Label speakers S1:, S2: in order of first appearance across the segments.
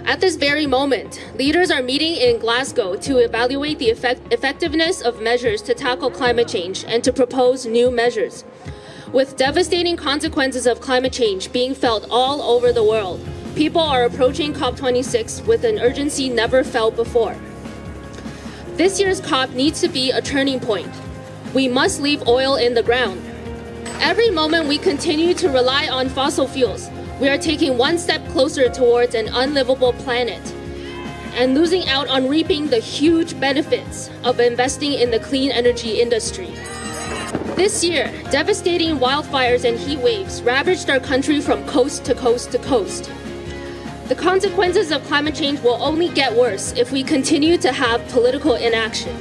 S1: At this very moment, leaders are meeting in Glasgow to evaluate the effectiveness of measures to tackle climate change and to propose new measures. With devastating consequences of climate change being felt all over the world, people are approaching COP26 with an urgency never felt before. This year's COP needs to be a turning point. We must leave oil in the ground. Every moment we continue to rely on fossil fuels, we are taking one step closer towards an unlivable planet and losing out on reaping the huge benefits of investing in the clean energy industry. This year, devastating wildfires and heat waves ravaged our country from coast to coast to coast. The consequences of climate change will only get worse if we continue to have political inaction.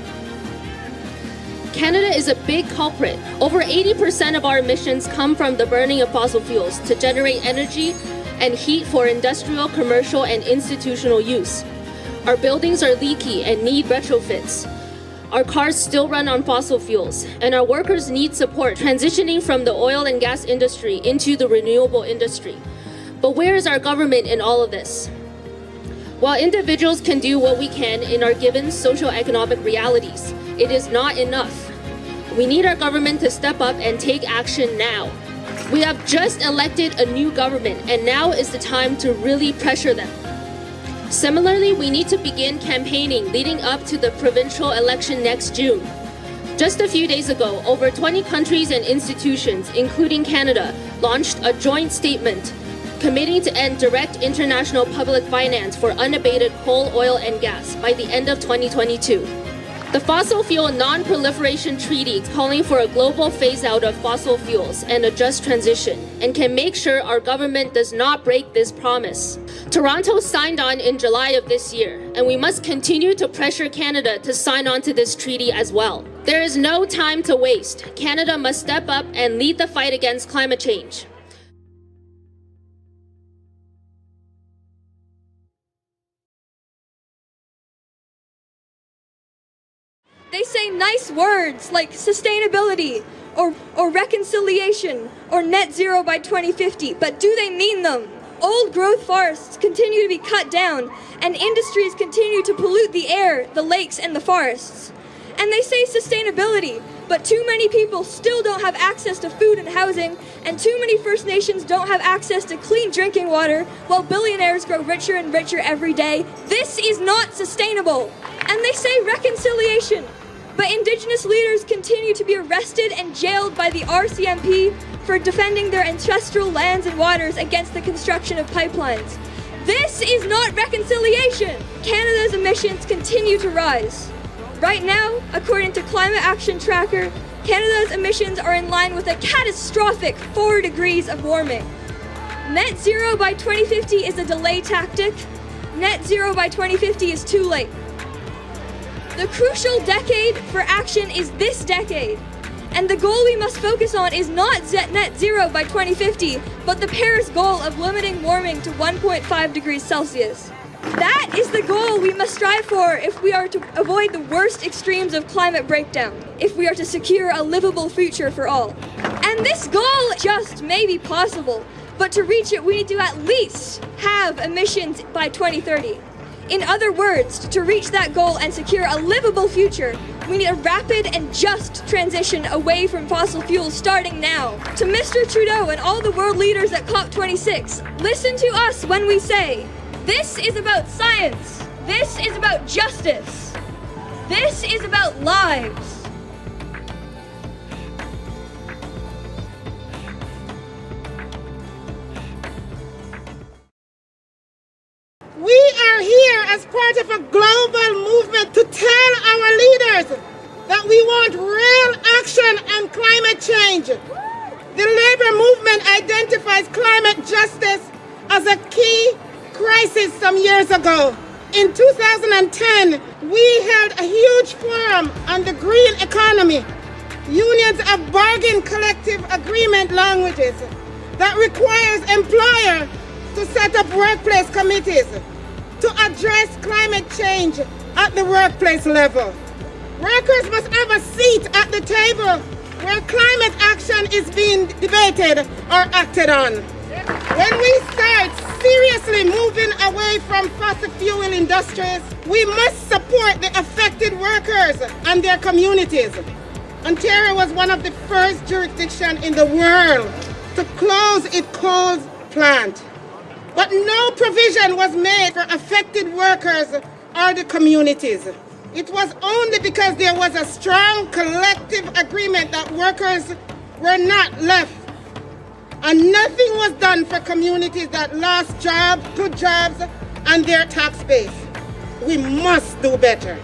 S1: Canada is a big culprit. Over 80% of our emissions come from the burning of fossil fuels to generate energy and heat for industrial, commercial, and institutional use. Our buildings are leaky and need retrofits. Our cars still run on fossil fuels, and our workers need support transitioning from the oil and gas industry into the renewable industry. But where is our government in all of this? While individuals can do what we can in our given socio-economic realities, it is not enough. We need our government to step up and take action now. We have just elected a new government, and now is the time to really pressure them. Similarly, we need to begin campaigning leading up to the provincial election next June. Just a few days ago, over 20 countries and institutions, including Canada, launched a joint statement committing to end direct international public finance for unabated coal, oil, and gas by the end of 2022. The Fossil Fuel Non-Proliferation Treaty calling for a global phase-out of fossil fuels and a just transition, and can make sure our government does not break this promise. Toronto signed on in July of this year, and we must continue to pressure Canada to sign on to this treaty as well. There is no time to waste. Canada must step up and lead the fight against climate change.
S2: They say nice words like sustainability or reconciliation or net zero by 2050, but do they mean them? Old growth forests continue to be cut down and industries continue to pollute the air, the lakes, and the forests. And they say sustainability, but too many people still don't have access to food and housing, and too many First Nations don't have access to clean drinking water, while billionaires grow richer and richer every day. This is not sustainable. And they say reconciliation, but Indigenous leaders continue to be arrested and jailed by the RCMP for defending their ancestral lands and waters against the construction of pipelines. This is not reconciliation. Canada's emissions continue to rise. Right now, according to Climate Action Tracker, Canada's emissions are in line with a catastrophic 4 degrees of warming. Net zero by 2050 is a delay tactic. Net zero by 2050 is too late. The crucial decade for action is this decade, and the goal we must focus on is not net zero by 2050, but the Paris goal of limiting warming to 1.5 degrees Celsius. That is the goal we must strive for if we are to avoid the worst extremes of climate breakdown, if we are to secure a livable future for all. And this goal just may be possible, but to reach it we need to at least have emissions by 2030. In other words, to reach that goal and secure a livable future, we need a rapid and just transition away from fossil fuels starting now. To Mr. Trudeau and all the world leaders at COP26, listen to us when we say, this is about science, this is about justice, this is about lives.
S3: We are here as part of a global movement to tell our leaders that we want real action on climate change. The labor movement identifies climate justice as a key crisis some years ago. In 2010, we held a huge forum on the green economy. Unions have bargained collective agreement languages that requires employers to set up workplace committees to address climate change at the workplace level. Workers must have a seat at the table where climate action is being debated or acted on. When we start seriously moving away from from fossil fuel industries, we must support the affected workers and their communities. Ontario was one of the first jurisdictions in the world to close its coal plant. But no provision was made for affected workers or the communities. It was only because there was a strong collective agreement that workers were not left. And nothing was done for communities that lost jobs, good jobs, and their tax base. We must do better.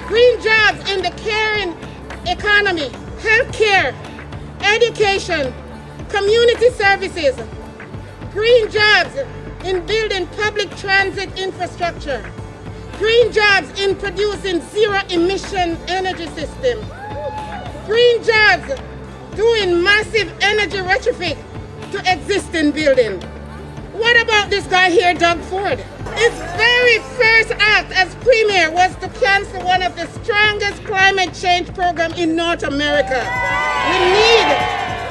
S3: Green jobs in the caring economy, healthcare, education, community services. Green jobs in building public transit infrastructure. Green jobs in producing zero-emission energy system. Green jobs doing massive energy retrofit to existing building. What about this guy here, Doug Ford? His very first act as premier was to cancel one of the strongest climate change programs in North America. We need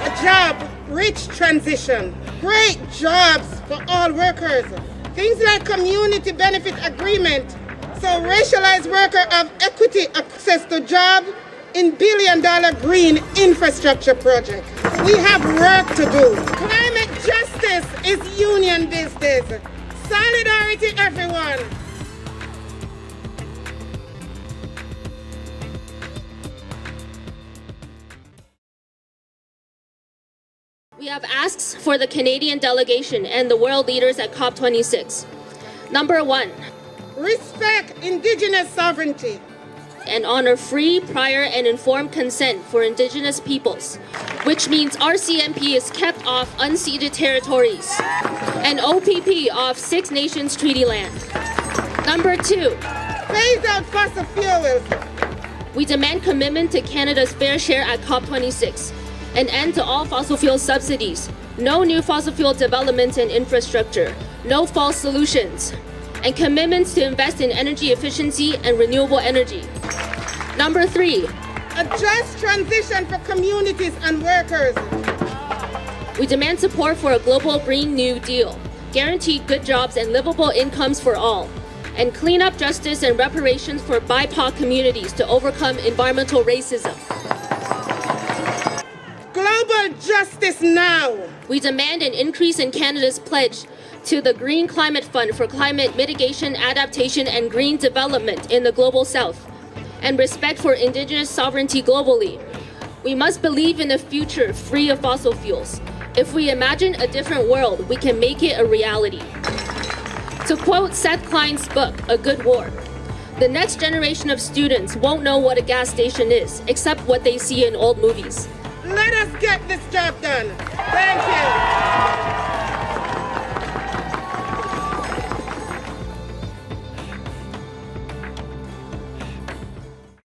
S3: a job-rich transition, great jobs for all workers, things like community benefit agreement, so racialized workers have equity access to jobs in billion-dollar green infrastructure projects. We have work to do. Climate justice is union business. Solidarity, everyone.
S1: We have asks for the Canadian delegation and the world leaders at COP26. Number 1,
S3: Respect Indigenous sovereignty.
S1: and honor free, prior, and informed consent for Indigenous peoples, which means RCMP is kept off unceded territories and OPP off Six Nations treaty land. Number 2,
S3: Phase out fossil fuels.
S1: we demand commitment to Canada's fair share at COP26, an end to all fossil fuel subsidies, no new fossil fuel development and infrastructure, no false solutions, and commitments to invest in energy efficiency and renewable energy. Number 3,
S3: A just transition for communities and workers.
S1: we demand support for a global Green New Deal, guarantee good jobs and livable incomes for all, and clean up justice and reparations for BIPOC communities to overcome environmental racism.
S3: Global justice now.
S1: We demand an increase in Canada's pledge to the Green Climate Fund for climate mitigation, adaptation, and green development in the Global South, and respect for Indigenous sovereignty globally. We must believe in a future free of fossil fuels. If we imagine a different world, we can make it a reality. To quote Seth Klein's book, A Good War, the next generation of students won't know what a gas station is, except what they see in old movies.
S3: Let us get this job done.